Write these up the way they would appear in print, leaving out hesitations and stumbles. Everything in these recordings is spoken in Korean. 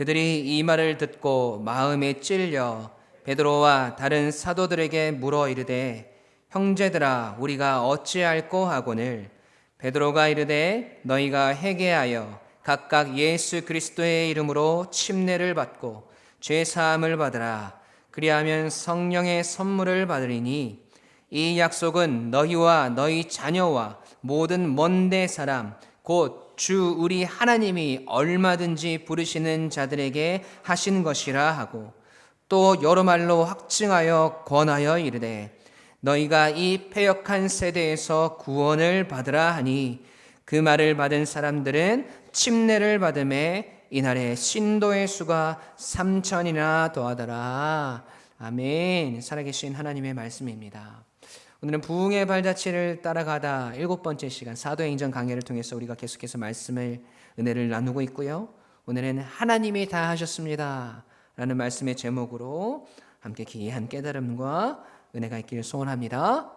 그들이 이 말을 듣고 마음에 찔려 베드로와 다른 사도들에게 물어 이르되 형제들아 우리가 어찌할꼬 하거늘 베드로가 이르되 너희가 회개하여 각각 예수 그리스도의 이름으로 침례를 받고 죄 사함을 받으라. 그리하면 성령의 선물을 받으리니 이 약속은 너희와 너희 자녀와 모든 먼데 사람 곧 주 우리 하나님이 얼마든지 부르시는 자들에게 하신 것이라 하고 또 여러 말로 확증하여 권하여 이르되 너희가 이 패역한 세대에서 구원을 받으라 하니 그 말을 받은 사람들은 침례를 받음에 이날에 신도의 수가 3,000이나 더하더라. 아멘. 살아계신 하나님의 말씀입니다. 오늘은 부흥의 발자취를 따라가다 7번째 시간 사도행전 강해를 통해서 우리가 계속해서 은혜를 나누고 있고요. 오늘은 하나님이 다 하셨습니다 라는 말씀의 제목으로 함께 귀한 깨달음과 은혜가 있기를 소원합니다.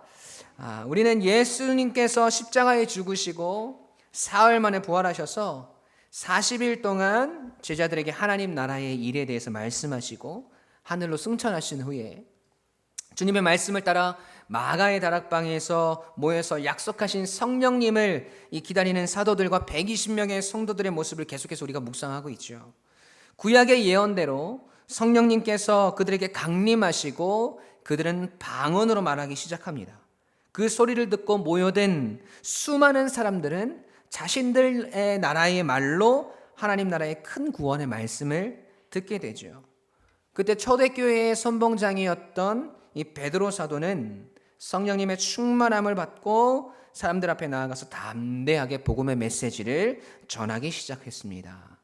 우리는 예수님께서 십자가에 죽으시고 사흘 만에 부활하셔서 40일 동안 제자들에게 하나님 나라의 일에 대해서 말씀하시고 하늘로 승천하신 후에 주님의 말씀을 따라 마가의 다락방에서 모여서 약속하신 성령님을 기다리는 사도들과 120명의 성도들의 모습을 계속해서 우리가 묵상하고 있죠. 구약의 예언대로 성령님께서 그들에게 강림하시고 그들은 방언으로 말하기 시작합니다. 그 소리를 듣고 모여든 수많은 사람들은 자신들의 나라의 말로 하나님 나라의 큰 구원의 말씀을 듣게 되죠. 그때 초대교회의 선봉장이었던 이 베드로 사도는 성령님의 충만함을 받고 사람들 앞에 나아가서 담대하게 복음의 메시지를 전하기 시작했습니다.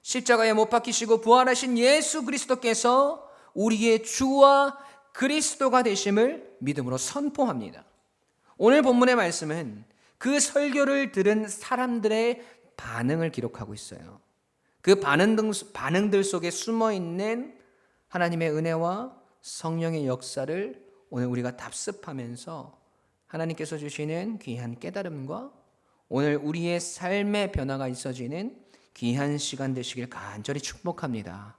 십자가에 못 박히시고 부활하신 예수 그리스도께서 우리의 주와 그리스도가 되심을 믿음으로 선포합니다. 오늘 본문의 말씀은 그 설교를 들은 사람들의 반응을 기록하고 있어요. 그 반응들 속에 숨어있는 하나님의 은혜와 성령의 역사를 오늘 우리가 답습하면서 하나님께서 주시는 귀한 깨달음과 오늘 우리의 삶의 변화가 있어지는 귀한 시간 되시길 간절히 축복합니다.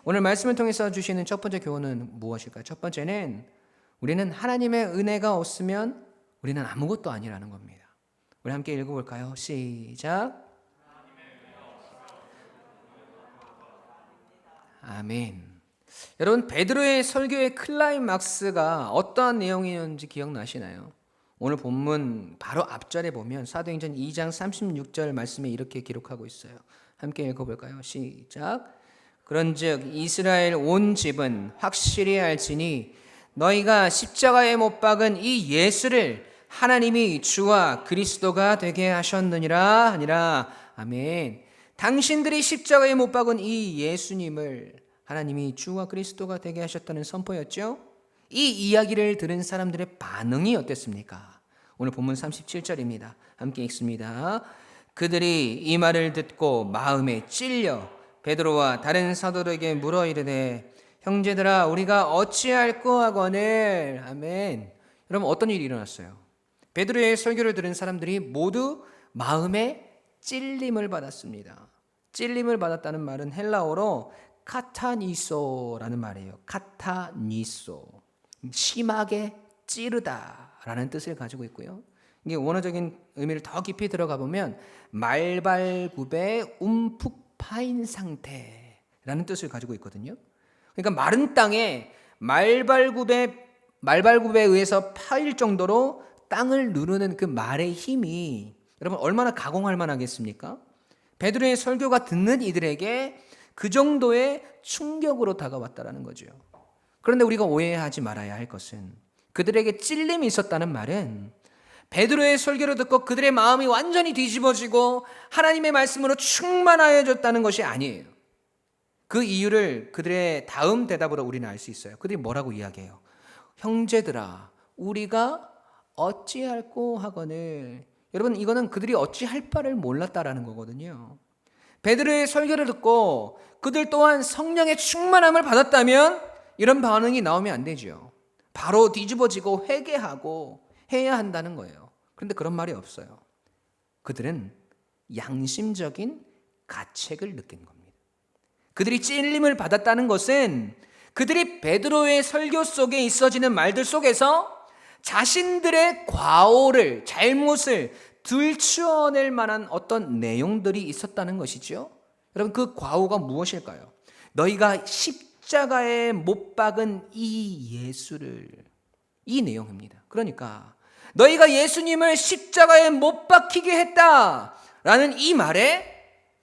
오늘 말씀을 통해서 주시는 첫 번째 교훈은 무엇일까요? 첫 번째는 우리는 하나님의 은혜가 없으면 우리는 아무것도 아니라는 겁니다. 우리 함께 읽어볼까요? 시작. 아멘. 여러분, 베드로의 설교의 클라이막스가 어떠한 내용이었는지 기억나시나요? 오늘 본문 바로 앞절에 보면 사도행전 2장 36절 말씀에 이렇게 기록하고 있어요. 함께 읽어볼까요? 시작. 그런즉 이스라엘 온 집은 확실히 알지니 너희가 십자가에 못 박은 이 예수를 하나님이 주와 그리스도가 되게 하셨느니라 하니라. 아멘. 당신들이 십자가에 못 박은 이 예수님을 하나님이 주와 그리스도가 되게 하셨다는 선포였죠. 이 이야기를 들은 사람들의 반응이 어땠습니까? 오늘 본문 37절입니다. 함께 읽습니다. 그들이 이 말을 듣고 마음에 찔려 베드로와 다른 사도들에게 물어 이르되 형제들아 우리가 어찌할꼬 하거늘. 아멘. 여러분, 어떤 일이 일어났어요? 베드로의 설교를 들은 사람들이 모두 마음에 찔림을 받았습니다. 찔림을 받았다는 말은 헬라어로 카타니소라는 말이에요. 카타니소, 심하게 찌르다라는 뜻을 가지고 있고요. 이게 원어적인 의미를 더 깊이 들어가 보면 말발굽에 움푹 파인 상태라는 뜻을 가지고 있거든요. 그러니까 마른 땅에 말발굽에 의해서 파일 정도로 땅을 누르는 그 말의 힘이 여러분 얼마나 가공할 만하겠습니까? 베드로의 설교가 듣는 이들에게 그 정도의 충격으로 다가왔다라는 거죠. 그런데 우리가 오해하지 말아야 할 것은 그들에게 찔림이 있었다는 말은 베드로의 설교를 듣고 그들의 마음이 완전히 뒤집어지고 하나님의 말씀으로 충만하여졌다는 것이 아니에요. 그 이유를 그들의 다음 대답으로 우리는 알 수 있어요. 그들이 뭐라고 이야기해요? 형제들아 우리가 어찌할꼬 하거늘. 여러분, 이거는 그들이 어찌할 바를 몰랐다라는 거거든요. 베드로의 설교를 듣고 그들 또한 성령의 충만함을 받았다면 이런 반응이 나오면 안 되죠. 바로 뒤집어지고 회개하고 해야 한다는 거예요. 그런데 그런 말이 없어요. 그들은 양심적인 가책을 느낀 겁니다. 그들이 찔림을 받았다는 것은 그들이 베드로의 설교 속에 있어지는 말들 속에서 자신들의 과오를, 잘못을 들추어낼 만한 어떤 내용들이 있었다는 것이죠. 여러분, 그 과오가 무엇일까요? 너희가 십자가에 못 박은 이 예수를, 이 내용입니다. 그러니까 너희가 예수님을 십자가에 못 박히게 했다라는 이 말에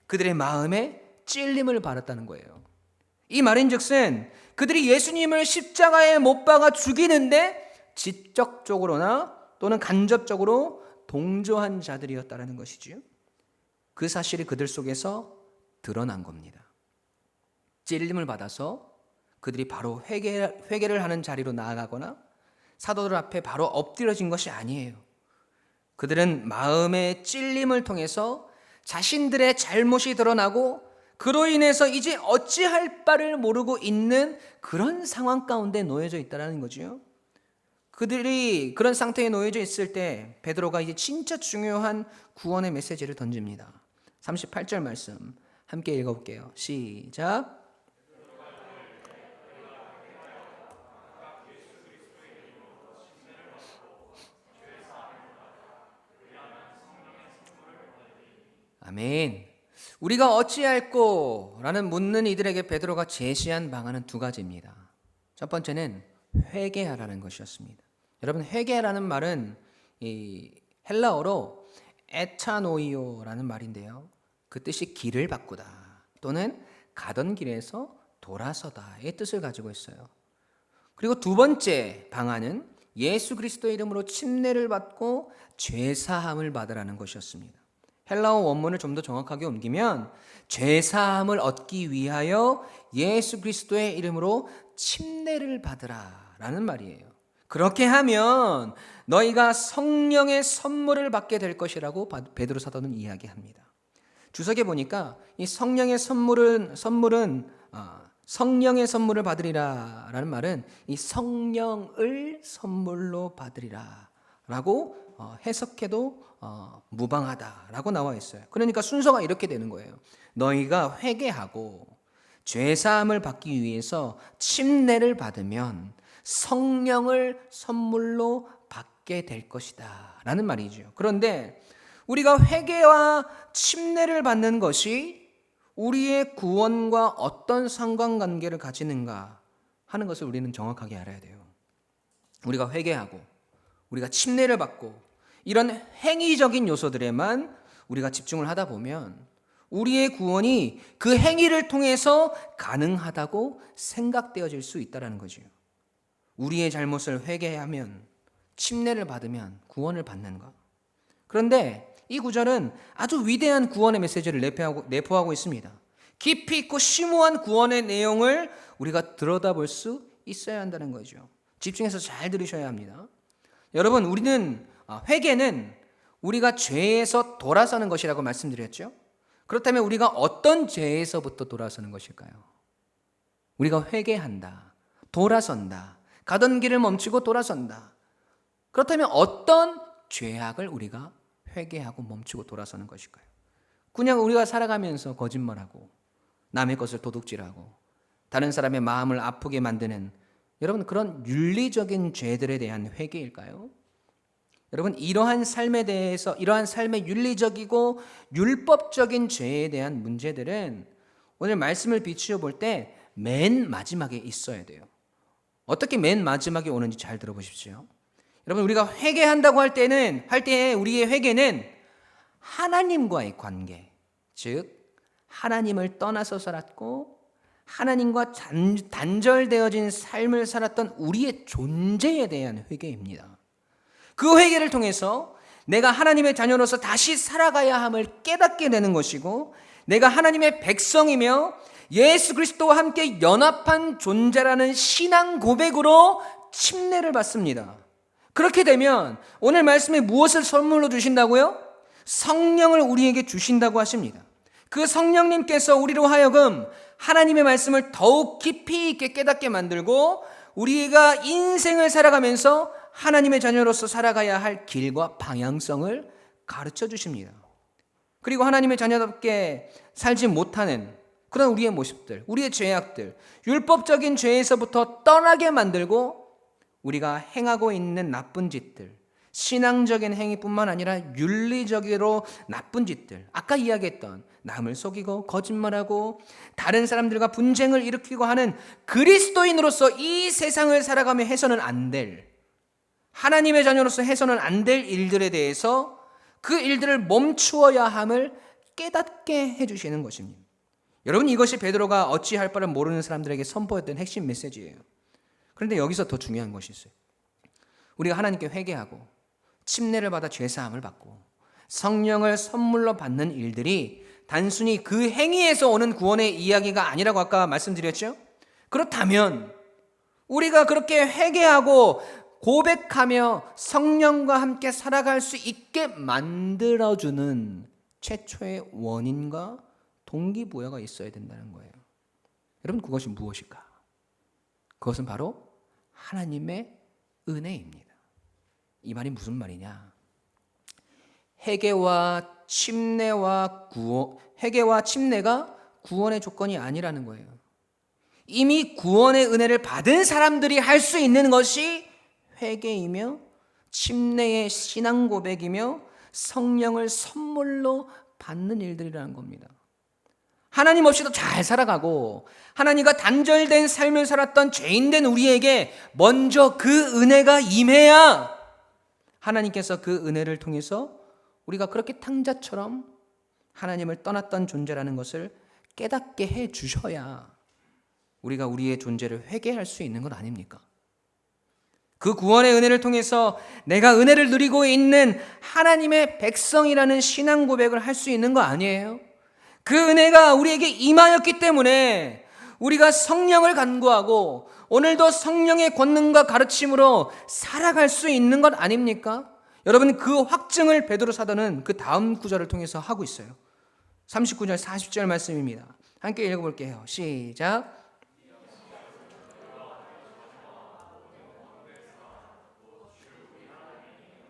그들의 마음에 찔림을 받았다는 거예요. 이 말인즉슨 그들이 예수님을 십자가에 못 박아 죽이는데 직접적으로나 또는 간접적으로 동조한 자들이었다는 것이지요. 그 사실이 그들 속에서 드러난 겁니다. 찔림을 받아서 그들이 바로 회개를 하는 자리로 나아가거나 사도들 앞에 바로 엎드려진 것이 아니에요. 그들은 마음의 찔림을 통해서 자신들의 잘못이 드러나고 그로 인해서 이제 어찌할 바를 모르고 있는 그런 상황 가운데 놓여져 있다는 거지요. 그들이 그런 상태에 놓여져 있을 때 베드로가 이제 진짜 중요한 구원의 메시지를 던집니다. 38절 말씀 함께 읽어볼게요. 시작. 아멘. 우리가 어찌할꼬? 라는 묻는 이들에게 베드로가 제시한 방안은 두 가지입니다. 첫 번째는 회개하라는 것이었습니다. 여러분, 회개라는 말은 이 헬라어로 에타노이오라는 말인데요. 그 뜻이 길을 바꾸다 또는 가던 길에서 돌아서다의 뜻을 가지고 있어요. 그리고 두 번째 방안은 예수 그리스도의 이름으로 침례를 받고 죄사함을 받으라는 것이었습니다. 헬라어 원문을 좀 더 정확하게 옮기면 죄사함을 얻기 위하여 예수 그리스도의 이름으로 침례를 받으라라는 말이에요. 그렇게 하면 너희가 성령의 선물을 받게 될 것이라고 베드로 사도는 이야기합니다. 주석에 보니까 이 성령의 선물은 성령의 선물을 받으리라라는 말은 이 성령을 선물로 받으리라라고 해석해도 무방하다라고 나와 있어요. 그러니까 순서가 이렇게 되는 거예요. 너희가 회개하고 죄사함을 받기 위해서 침례를 받으면 성령을 선물로 받게 될 것이다 라는 말이죠. 그런데 우리가 회개와 침례를 받는 것이 우리의 구원과 어떤 상관관계를 가지는가 하는 것을 우리는 정확하게 알아야 돼요. 우리가 회개하고 우리가 침례를 받고 이런 행위적인 요소들에만 우리가 집중을 하다 보면 우리의 구원이 그 행위를 통해서 가능하다고 생각되어질 수 있다는 거죠. 우리의 잘못을 회개하면 침례를 받으면 구원을 받는가? 그런데 이 구절은 아주 위대한 구원의 메시지를 내포하고 있습니다. 깊이 있고 심오한 구원의 내용을 우리가 들여다볼 수 있어야 한다는 거죠. 집중해서 잘 들으셔야 합니다. 여러분, 회개는 우리가 죄에서 돌아서는 것이라고 말씀드렸죠. 그렇다면 우리가 어떤 죄에서부터 돌아서는 것일까요? 우리가 회개한다, 돌아선다, 가던 길을 멈추고 돌아선다. 그렇다면 어떤 죄악을 우리가 회개하고 멈추고 돌아서는 것일까요? 그냥 우리가 살아가면서 거짓말하고 남의 것을 도둑질하고 다른 사람의 마음을 아프게 만드는 여러분 그런 윤리적인 죄들에 대한 회개일까요? 여러분, 이러한 삶에 대해서 이러한 삶의 윤리적이고 율법적인 죄에 대한 문제들은 오늘 말씀을 비추어 볼 때 맨 마지막에 있어야 돼요. 어떻게 맨 마지막에 오는지 잘 들어보십시오. 여러분, 우리가 회개한다고 할 때에 우리의 회개는 하나님과의 관계, 즉 하나님을 떠나서 살았고 하나님과 단절되어진 삶을 살았던 우리의 존재에 대한 회개입니다. 그 회개를 통해서 내가 하나님의 자녀로서 다시 살아가야 함을 깨닫게 되는 것이고 내가 하나님의 백성이며 예수 그리스도와 함께 연합한 존재라는 신앙 고백으로 침례를 받습니다. 그렇게 되면 오늘 말씀에 무엇을 선물로 주신다고요? 성령을 우리에게 주신다고 하십니다. 그 성령님께서 우리로 하여금 하나님의 말씀을 더욱 깊이 있게 깨닫게 만들고 우리가 인생을 살아가면서 하나님의 자녀로서 살아가야 할 길과 방향성을 가르쳐 주십니다. 그리고 하나님의 자녀답게 살지 못하는 그런 우리의 모습들, 우리의 죄악들, 율법적인 죄에서부터 떠나게 만들고 우리가 행하고 있는 나쁜 짓들, 신앙적인 행위뿐만 아니라 윤리적으로 나쁜 짓들, 아까 이야기했던 남을 속이고 거짓말하고 다른 사람들과 분쟁을 일으키고 하는 그리스도인으로서 이 세상을 살아가며 해서는 안 될, 하나님의 자녀로서 해서는 안 될 일들에 대해서 그 일들을 멈추어야 함을 깨닫게 해주시는 것입니다. 여러분, 이것이 베드로가 어찌할 바를 모르는 사람들에게 선포했던 핵심 메시지예요. 그런데 여기서 더 중요한 것이 있어요. 우리가 하나님께 회개하고 침례를 받아 죄사함을 받고 성령을 선물로 받는 일들이 단순히 그 행위에서 오는 구원의 이야기가 아니라고 아까 말씀드렸죠? 그렇다면 우리가 그렇게 회개하고 고백하며 성령과 함께 살아갈 수 있게 만들어주는 최초의 원인과 동기부여가 있어야 된다는 거예요. 여러분, 그것이 무엇일까? 그것은 바로 하나님의 은혜입니다. 이 말이 무슨 말이냐? 회개와 침례가 구원의 조건이 아니라는 거예요. 이미 구원의 은혜를 받은 사람들이 할 수 있는 것이 회개이며 침례의 신앙 고백이며 성령을 선물로 받는 일들이라는 겁니다. 하나님 없이도 잘 살아가고 하나님과 단절된 삶을 살았던 죄인된 우리에게 먼저 그 은혜가 임해야 하나님께서 그 은혜를 통해서 우리가 그렇게 탕자처럼 하나님을 떠났던 존재라는 것을 깨닫게 해 주셔야 우리가 우리의 존재를 회개할 수 있는 것 아닙니까? 그 구원의 은혜를 통해서 내가 은혜를 누리고 있는 하나님의 백성이라는 신앙 고백을 할 수 있는 거 아니에요? 그 은혜가 우리에게 임하였기 때문에 우리가 성령을 간구하고 오늘도 성령의 권능과 가르침으로 살아갈 수 있는 것 아닙니까? 여러분, 그 확증을 베드로 사도는 그 다음 구절을 통해서 하고 있어요. 39절 40절 말씀입니다. 함께 읽어볼게요. 시작.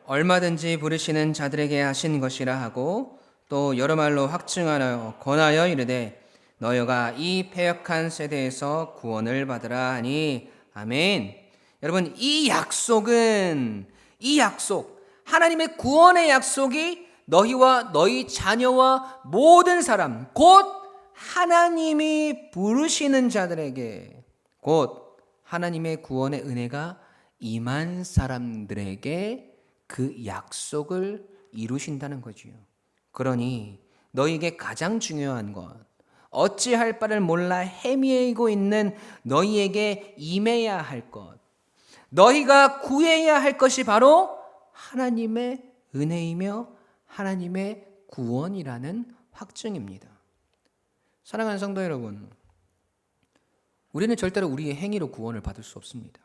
얼마든지 부르시는 자들에게 하신 것이라 하고 또 여러 말로 확증하여 권하여 이르되 너희가 이 패역한 세대에서 구원을 받으라 하니 아멘. 여러분, 이 약속, 하나님의 구원의 약속이 너희와 너희 자녀와 모든 사람, 곧 하나님이 부르시는 자들에게, 곧 하나님의 구원의 은혜가 임한 사람들에게 그 약속을 이루신다는 거지요. 그러니 너희에게 가장 중요한 것, 어찌할 바를 몰라 헤매이고 있는 너희에게 임해야 할 것, 너희가 구해야 할 것이 바로 하나님의 은혜이며 하나님의 구원이라는 확증입니다. 사랑하는 성도 여러분, 우리는 절대로 우리의 행위로 구원을 받을 수 없습니다.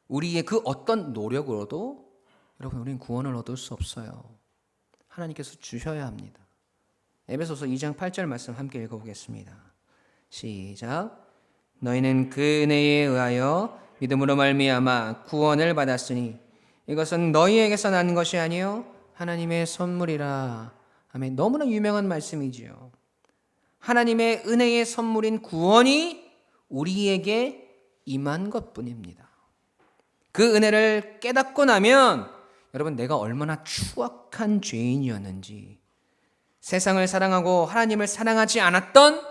우리의 그 어떤 노력으로도 여러분, 우리는 구원을 얻을 수 없어요. 하나님께서 주셔야 합니다. 에베소서 2장 8절 말씀 함께 읽어보겠습니다. 시작. 너희는 그 은혜에 의하여 믿음으로 말미암아 구원을 받았으니 이것은 너희에게서 난 것이 아니요 하나님의 선물이라. 아멘. 너무나 유명한 말씀이지요. 하나님의 은혜의 선물인 구원이 우리에게 임한 것뿐입니다. 그 은혜를 깨닫고 나면 여러분, 내가 얼마나 추악한 죄인이었는지, 세상을 사랑하고 하나님을 사랑하지 않았던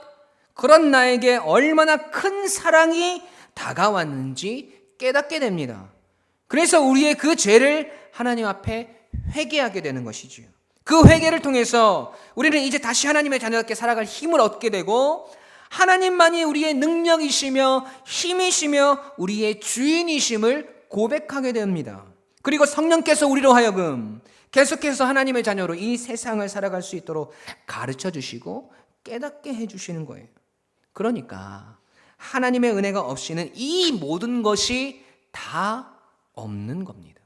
그런 나에게 얼마나 큰 사랑이 다가왔는지 깨닫게 됩니다. 그래서 우리의 그 죄를 하나님 앞에 회개하게 되는 것이지요. 그 회개를 통해서 우리는 이제 다시 하나님의 자녀답게 살아갈 힘을 얻게 되고, 하나님만이 우리의 능력이시며 힘이시며 우리의 주인이심을 고백하게 됩니다. 그리고 성령께서 우리로 하여금 계속해서 하나님의 자녀로 이 세상을 살아갈 수 있도록 가르쳐 주시고 깨닫게 해주시는 거예요. 그러니까 하나님의 은혜가 없이는 이 모든 것이 다 없는 겁니다.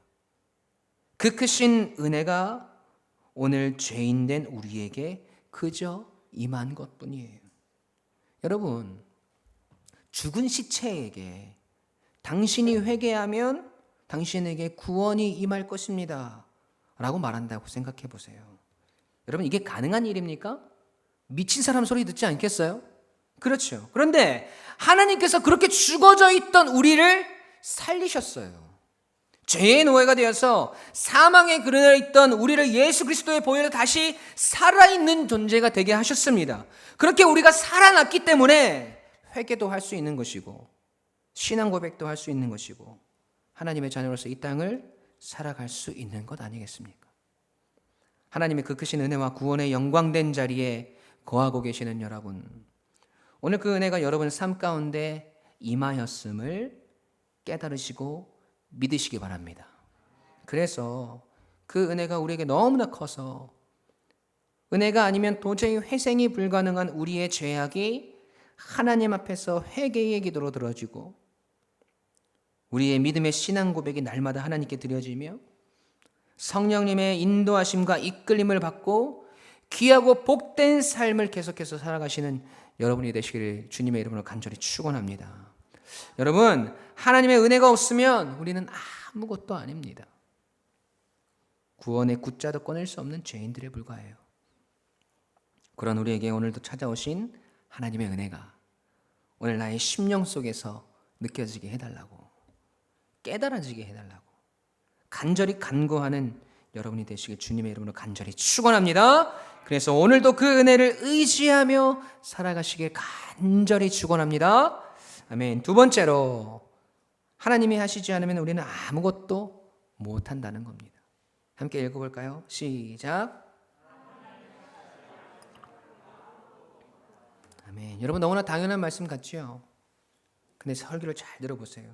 그 크신 은혜가 오늘 죄인된 우리에게 그저 임한 것뿐이에요. 여러분, 죽은 시체에게 당신이 회개하면 당신에게 구원이 임할 것입니다 라고 말한다고 생각해 보세요. 여러분, 이게 가능한 일입니까? 미친 사람 소리 듣지 않겠어요? 그렇죠. 그런데 하나님께서 그렇게 죽어져 있던 우리를 살리셨어요. 죄의 노예가 되어서 사망에 그르러 있던 우리를 예수 그리스도의 보혈로 다시 살아있는 존재가 되게 하셨습니다. 그렇게 우리가 살아났기 때문에 회개도 할 수 있는 것이고 신앙 고백도 할 수 있는 것이고 하나님의 자녀로서 이 땅을 살아갈 수 있는 것 아니겠습니까? 하나님의 그 크신 은혜와 구원의 영광된 자리에 거하고 계시는 여러분, 오늘 그 은혜가 여러분 삶 가운데 임하였음을 깨달으시고 믿으시기 바랍니다. 그래서 그 은혜가 우리에게 너무나 커서 은혜가 아니면 도저히 회생이 불가능한 우리의 죄악이 하나님 앞에서 회개의 기도로 들어지고 우리의 믿음의 신앙 고백이 날마다 하나님께 드려지며 성령님의 인도하심과 이끌림을 받고 귀하고 복된 삶을 계속해서 살아가시는 여러분이 되시기를 주님의 이름으로 간절히 축원합니다. 여러분, 하나님의 은혜가 없으면 우리는 아무것도 아닙니다. 구원의 굿자도 꺼낼 수 없는 죄인들에 불과해요. 그런 우리에게 오늘도 찾아오신 하나님의 은혜가 오늘 나의 심령 속에서 느껴지게 해달라고, 깨달아지게 해달라고 간절히 간구하는 여러분이 되시길 주님의 이름으로 간절히 축원합니다. 그래서 오늘도 그 은혜를 의지하며 살아가시길 간절히 축원합니다. 아멘. 두 번째로, 하나님이 하시지 않으면 우리는 아무것도 못한다는 겁니다. 함께 읽어볼까요? 시작. 아멘. 여러분, 너무나 당연한 말씀 같죠? 근데 설교를 잘 들어보세요.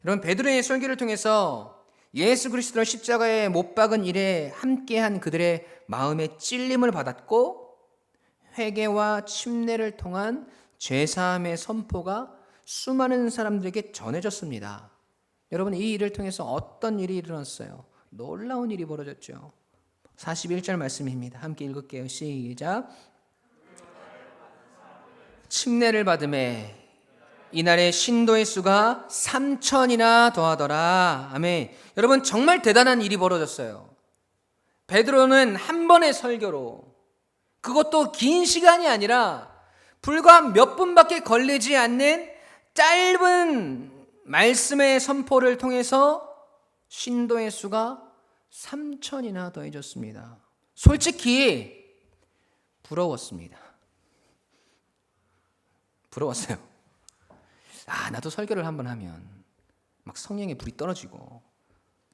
여러분, 베드로의 설교를 통해서 예수 그리스도를 십자가에 못 박은 일에 함께한 그들의 마음의 찔림을 받았고 회개와 침례를 통한 죄사함의 선포가 수많은 사람들에게 전해졌습니다. 여러분, 이 일을 통해서 어떤 일이 일어났어요? 놀라운 일이 벌어졌죠. 41절 말씀입니다. 함께 읽을게요. 시작. 침례를 받음에 이날의 신도의 수가 3,000이나 더하더라. 아멘. 여러분, 정말 대단한 일이 벌어졌어요. 베드로는 한 번의 설교로, 그것도 긴 시간이 아니라 불과 몇 분밖에 걸리지 않는 짧은 말씀의 선포를 통해서 신도의 수가 3,000이나 더해졌습니다. 솔직히 부러웠습니다. 부러웠어요. 나도 설교를 한번 하면 막 성령의 불이 떨어지고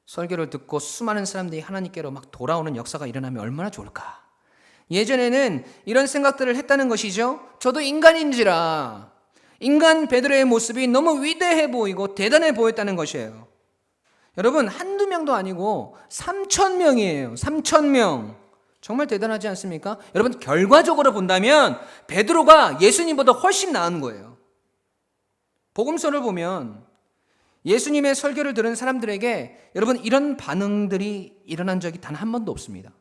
설교를 듣고 수많은 사람들이 하나님께로 막 돌아오는 역사가 일어나면 얼마나 좋을까. 예전에는 이런 생각들을 했다는 것이죠. 저도 인간인지라 인간 베드로의 모습이 너무 위대해 보이고 대단해 보였다는 것이에요. 여러분, 한두 명도 아니고 3,000명이에요. 3,000명. 정말 대단하지 않습니까? 여러분, 결과적으로 본다면 베드로가 예수님보다 훨씬 나은 거예요. 복음서를 보면 예수님의 설교를 들은 사람들에게 여러분, 이런 반응들이 일어난 적이 단 한 번도 없습니다.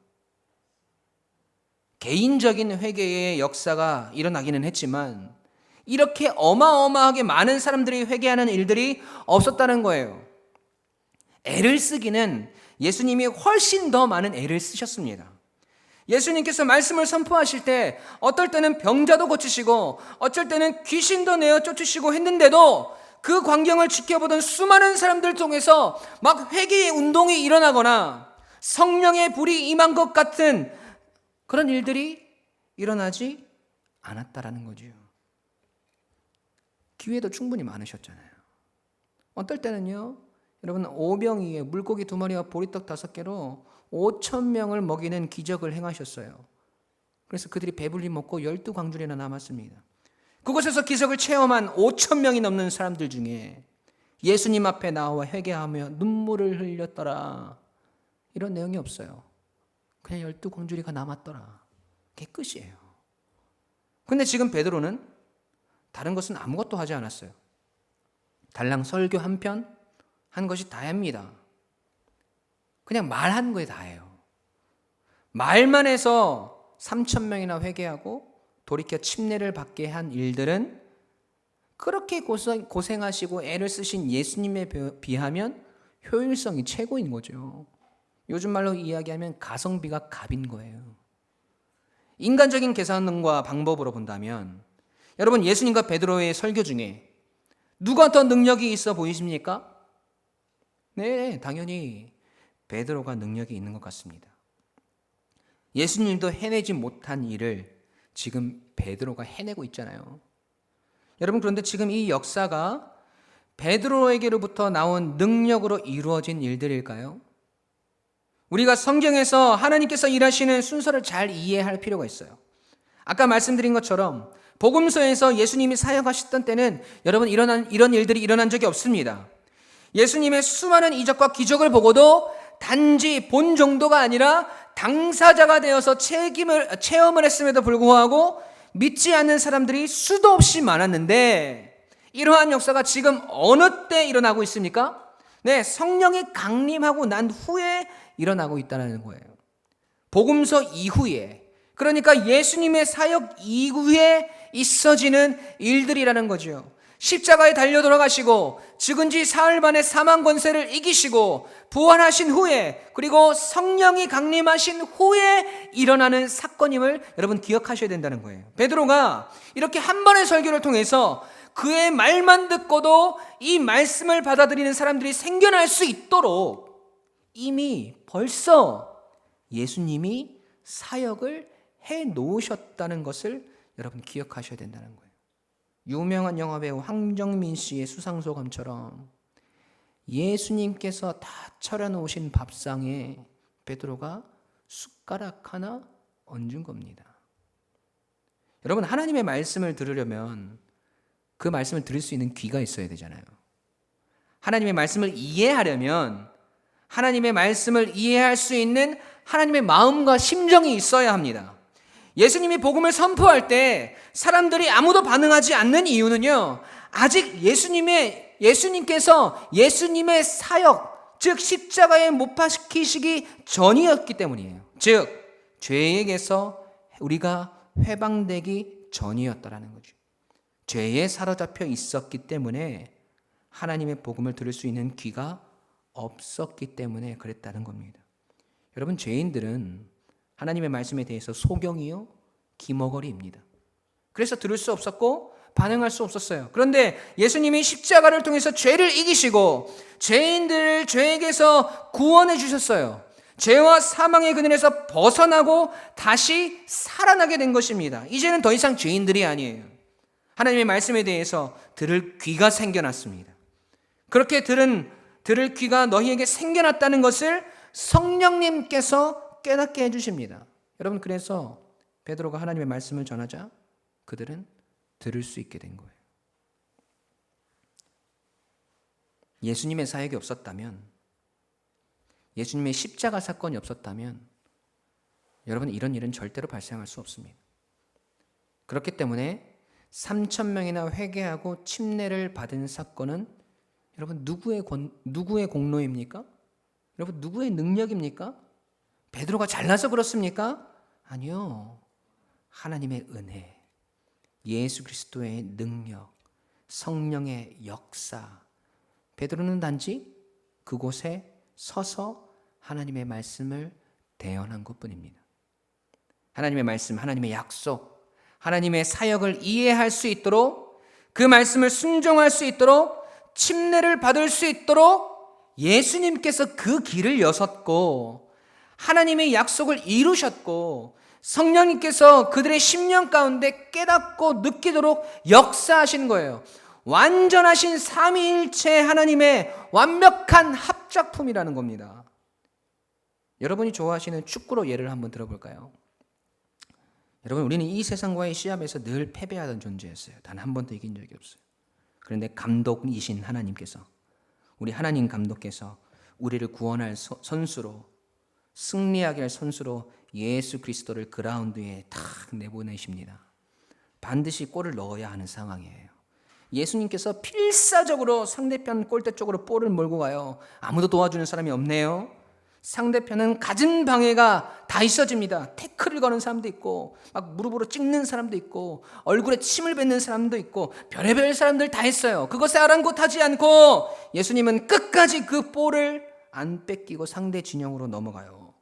개인적인 회개의 역사가 일어나기는 했지만 이렇게 어마어마하게 많은 사람들이 회개하는 일들이 없었다는 거예요. 애를 쓰기는 예수님이 훨씬 더 많은 애를 쓰셨습니다. 예수님께서 말씀을 선포하실 때 어떨 때는 병자도 고치시고 어쩔 때는 귀신도 내어 쫓으시고 했는데도 그 광경을 지켜보던 수많은 사람들 통해서 막 회개의 운동이 일어나거나 성령의 불이 임한 것 같은 그런 일들이 일어나지 않았다라는 거죠. 기회도 충분히 많으셨잖아요. 어떨 때는요, 여러분, 오병이에 물고기 2마리와 보리떡 5개로 5,000명을 먹이는 기적을 행하셨어요. 그래서 그들이 배불리 먹고 12광줄이나 남았습니다. 그곳에서 기적을 체험한 5,000명이 넘는 사람들 중에 예수님 앞에 나와 회개하며 눈물을 흘렸더라, 이런 내용이 없어요. 그냥 12광주리가 남았더라. 그게 끝이에요. 근데 지금 베드로는 다른 것은 아무것도 하지 않았어요. 달랑 설교 한 편 한 것이 다입니다. 그냥 말한 거에 다예요. 말만 해서 3,000명이나 회개하고 돌이켜 침례를 받게 한 일들은 그렇게 고생하시고 애를 쓰신 예수님에 비하면 효율성이 최고인 거죠. 요즘 말로 이야기하면 가성비가 갑인 거예요. 인간적인 계산과 방법으로 본다면 여러분, 예수님과 베드로의 설교 중에 누가 더 능력이 있어 보이십니까? 네, 당연히 베드로가 능력이 있는 것 같습니다. 예수님도 해내지 못한 일을 지금 베드로가 해내고 있잖아요. 여러분, 그런데 지금 이 역사가 베드로에게로부터 나온 능력으로 이루어진 일들일까요? 우리가 성경에서 하나님께서 일하시는 순서를 잘 이해할 필요가 있어요. 아까 말씀드린 것처럼 복음서에서 예수님이 사역하셨던 때는 여러분 이런 일들이 일어난 적이 없습니다. 예수님의 수많은 이적과 기적을 보고도 단지 본 정도가 아니라 당사자가 되어서 체험을 했음에도 불구하고 믿지 않는 사람들이 수도 없이 많았는데, 이러한 역사가 지금 어느 때 일어나고 있습니까? 네, 성령이 강림하고 난 후에 일어나고 있다는 거예요. 복음서 이후에, 그러니까 예수님의 사역 이후에 있어지는 일들이라는 거죠. 십자가에 달려 돌아가시고 죽은 지 사흘 만에 사망 권세를 이기시고 부활하신 후에, 그리고 성령이 강림하신 후에 일어나는 사건임을 여러분 기억하셔야 된다는 거예요. 베드로가 이렇게 한 번의 설교를 통해서 그의 말만 듣고도 이 말씀을 받아들이는 사람들이 생겨날 수 있도록 이미 벌써 예수님이 사역을 해 놓으셨다는 것을 여러분 기억하셔야 된다는 거예요. 유명한 영화배우 황정민 씨의 수상소감처럼 예수님께서 다 차려놓으신 밥상에 베드로가 숟가락 하나 얹은 겁니다. 여러분, 하나님의 말씀을 들으려면 그 말씀을 들을 수 있는 귀가 있어야 되잖아요. 하나님의 말씀을 이해하려면 하나님의 말씀을 이해할 수 있는 하나님의 마음과 심정이 있어야 합니다. 예수님이 복음을 선포할 때 사람들이 아무도 반응하지 않는 이유는요, 아직 예수님께서 예수님의 사역, 즉 십자가에 못 박히시기 전이었기 때문이에요. 즉 죄에게서 우리가 회방되기 전이었다라는 거죠. 죄에 사로잡혀 있었기 때문에 하나님의 복음을 들을 수 있는 귀가 없었기 때문에 그랬다는 겁니다. 여러분, 죄인들은 하나님의 말씀에 대해서 소경이요 기머거리입니다. 그래서 들을 수 없었고 반응할 수 없었어요. 그런데 예수님이 십자가를 통해서 죄를 이기시고 죄인들을 죄에게서 구원해 주셨어요. 죄와 사망의 그늘에서 벗어나고 다시 살아나게 된 것입니다. 이제는 더 이상 죄인들이 아니에요. 하나님의 말씀에 대해서 들을 귀가 생겨났습니다. 그렇게 들을 귀가 너희에게 생겨났다는 것을 성령님께서 깨닫게 해주십니다. 여러분, 그래서 베드로가 하나님의 말씀을 전하자 그들은 들을 수 있게 된 거예요. 예수님의 사역이 없었다면, 예수님의 십자가 사건이 없었다면 여러분, 이런 일은 절대로 발생할 수 없습니다. 그렇기 때문에 3,000명이나 회개하고 침례를 받은 사건은 여러분 누구의 공로입니까? 여러분, 누구의 능력입니까? 베드로가 잘나서 그렇습니까? 아니요. 하나님의 은혜, 예수 그리스도의 능력, 성령의 역사. 베드로는 단지 그곳에 서서 하나님의 말씀을 대언한 것뿐입니다. 하나님의 말씀, 하나님의 약속, 하나님의 사역을 이해할 수 있도록, 그 말씀을 순종할 수 있도록, 침례를 받을 수 있도록 예수님께서 그 길을 여셨고 하나님의 약속을 이루셨고 성령님께서 그들의 심령 가운데 깨닫고 느끼도록 역사하신 거예요. 완전하신 삼위일체 하나님의 완벽한 합작품이라는 겁니다. 여러분이 좋아하시는 축구로 예를 한번 들어볼까요? 여러분, 우리는 이 세상과의 시합에서 늘 패배하던 존재였어요. 단 한 번도 이긴 적이 없어요. 그런데 감독이신 하나님께서, 우리 하나님 감독께서 우리를 구원할 선수로, 승리하게 할 선수로 예수 그리스도를 그라운드 위에 탁 내보내십니다. 반드시 골을 넣어야 하는 상황이에요. 예수님께서 필사적으로 상대편 골대 쪽으로 볼을 몰고 가요. 아무도 도와주는 사람이 없네요. 상대편은 갖은 방해가 다 있어집니다. 태클을 거는 사람도 있고 막 무릎으로 찍는 사람도 있고 얼굴에 침을 뱉는 사람도 있고 별의별 사람들 다 있어요. 그것에 아랑곳하지 않고 예수님은 끝까지 그 볼을 안 뺏기고 상대 진영으로 넘어가요.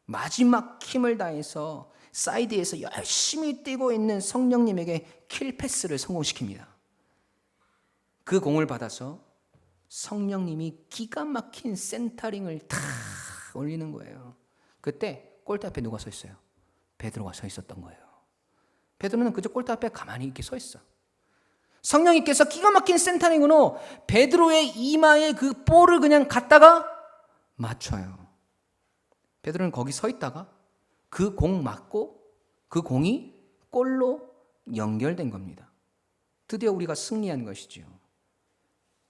마지막 힘을 다해서 사이드에서 열심히 뛰고 있는 성령님에게 킬패스를 성공시킵니다. 그 공을 받아서 성령님이 기가 막힌 센터링을 탁 올리는 거예요. 그때 골대 앞에 누가 서 있어요? 베드로가 서 있었던 거예요. 베드로는 그저 골대 앞에 가만히 이렇게 서 있어. 성령님께서 기가 막힌 센터링으로 베드로의 이마에 그 볼을 그냥 갖다가 맞춰요. 베드로는 거기 서 있다가 그 공 맞고 그 공이 골로 연결된 겁니다. 드디어 우리가 승리한 것이죠.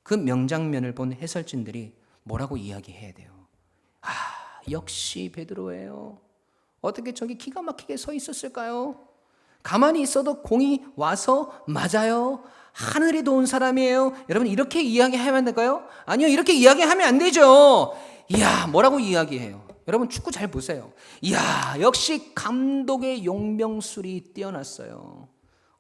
그 명장면을 본 해설진들이 뭐라고 이야기해야 돼요? 아, 역시 베드로예요. 어떻게 저기 기가 막히게 서 있었을까요? 가만히 있어도 공이 와서 맞아요. 하늘이 도운 사람이에요. 여러분 이렇게 이야기하면 될까요? 아니요, 이렇게 이야기하면 안 되죠. 이야, 뭐라고 이야기해요? 여러분 축구 잘 보세요. 이야, 역시 감독의 용명술이 뛰어났어요.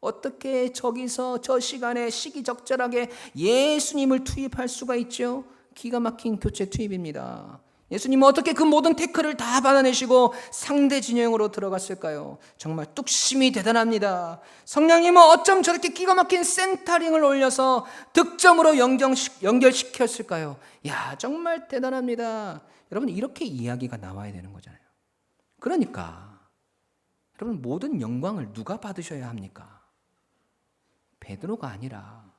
어떻게 저기서 저 시간에 시기적절하게 예수님을 투입할 수가 있죠? 기가 막힌 교체 투입입니다. 예수님은 어떻게 그 모든 태클을 다 받아내시고 상대 진영으로 들어갔을까요? 정말 뚝심이 대단합니다. 성령님은 어쩜 저렇게 기가 막힌 센터링을 올려서 득점으로 연결시켰을까요? 야, 정말 대단합니다. 여러분 이렇게 이야기가 나와야 되는 거잖아요. 그러니까 여러분 모든 영광을 누가 받으셔야 합니까? 베드로가 아니라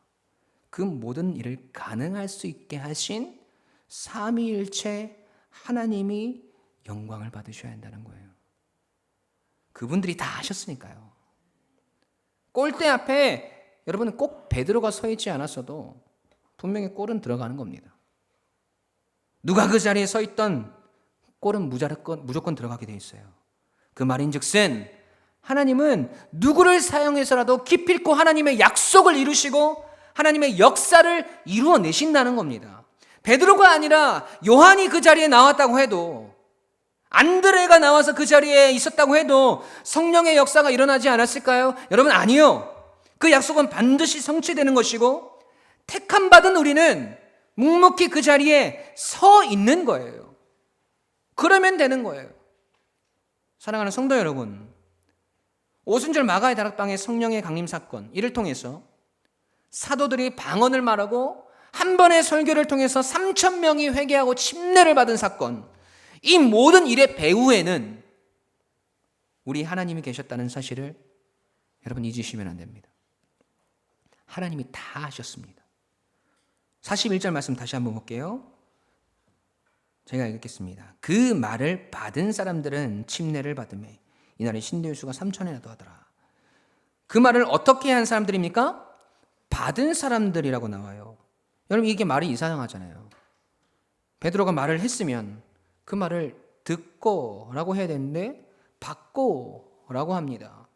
그 모든 일을 가능할 수 있게 하신 삼위일체 하나님이 영광을 받으셔야 한다는 거예요. 그분들이 다 하셨으니까요. 골대 앞에 여러분 꼭 베드로가 서 있지 않았어도 분명히 골은 들어가는 겁니다. 누가 그 자리에 서 있던 골은 무조건 들어가게 돼 있어요. 그 말인즉슨 하나님은 누구를 사용해서라도 기필코 하나님의 약속을 이루시고 하나님의 역사를 이루어내신다는 겁니다. 베드로가 아니라 요한이 그 자리에 나왔다고 해도, 안드레가 나와서 그 자리에 있었다고 해도 성령의 역사가 일어나지 않았을까요? 여러분 아니요. 그 약속은 반드시 성취되는 것이고 택함 받은 우리는 묵묵히 그 자리에 서 있는 거예요. 그러면 되는 거예요. 사랑하는 성도 여러분, 오순절 마가의 다락방의 성령의 강림 사건, 이를 통해서 사도들이 방언을 말하고 한 번의 설교를 통해서 3,000명이 회개하고 침례를 받은 사건, 이 모든 일의 배후에는 우리 하나님이 계셨다는 사실을 여러분 잊으시면 안 됩니다. 하나님이 다 하셨습니다. 41절 말씀 다시 한번 볼게요. 제가 읽겠습니다. 그 말을 받은 사람들은 침례를 받으매 이날에 신도의 수가 3,000이나 더하더라. 그 말을 어떻게 한 사람들입니까? 받은 사람들이라고 나와요. 여러분 이게 말이 이상하잖아요. 베드로가 말을 했으면 그 말을 듣고 라고 해야 되는데 받고 라고 합니다.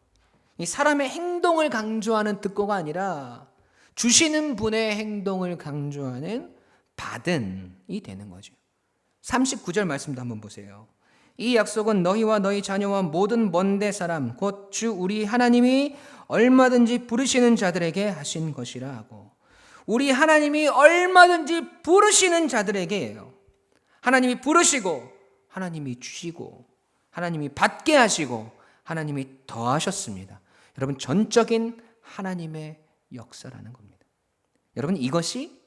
이 사람의 행동을 강조하는 듣고가 아니라 주시는 분의 행동을 강조하는 받은이 되는 거죠. 39절 말씀도 한번 보세요. 이 약속은 너희와 너희 자녀와 모든 먼데 사람 곧 주 우리 하나님이 얼마든지 부르시는 자들에게 하신 것이라 하고, 우리 하나님이 얼마든지 부르시는 자들에게예요. 하나님이 부르시고 하나님이 주시고 하나님이 받게 하시고 하나님이 더하셨습니다. 여러분 전적인 하나님의 역사라는 겁니다. 여러분 이것이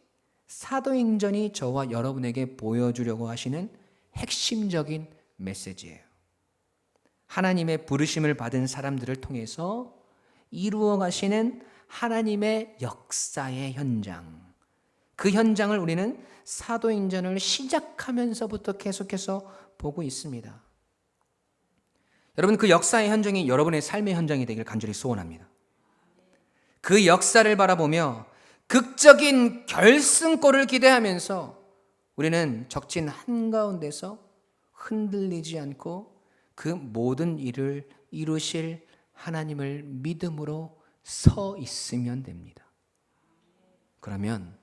사도행전이 저와 여러분에게 보여주려고 하시는 핵심적인 메시지예요. 하나님의 부르심을 받은 사람들을 통해서 이루어 가시는 하나님의 역사의 현장, 그 현장을 우리는 사도행전을 시작하면서부터 계속해서 보고 있습니다. 여러분 그 역사의 현장이 여러분의 삶의 현장이 되길 간절히 소원합니다. 그 역사를 바라보며 극적인 결승골을 기대하면서 우리는 적진 한가운데서 흔들리지 않고 그 모든 일을 이루실 하나님을 믿음으로 서 있으면 됩니다. 그러면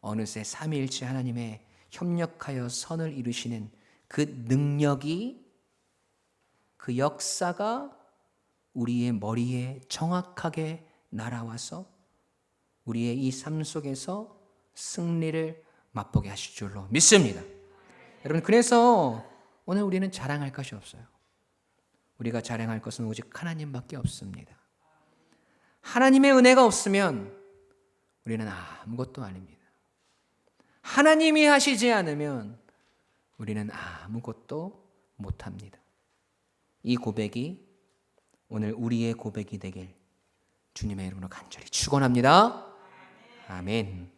어느새 삼위일체 하나님의 협력하여 선을 이루시는 그 능력이, 그 역사가 우리의 머리에 정확하게 날아와서 우리의 이 삶 속에서 승리를 맛보게 하실 줄로 믿습니다. 여러분 그래서 오늘 우리는 자랑할 것이 없어요. 우리가 자랑할 것은 오직 하나님밖에 없습니다. 하나님의 은혜가 없으면 우리는 아무것도 아닙니다. 하나님이 하시지 않으면 우리는 아무것도 못합니다. 이 고백이 오늘 우리의 고백이 되길 주님의 이름으로 간절히 축원합니다. 아멘.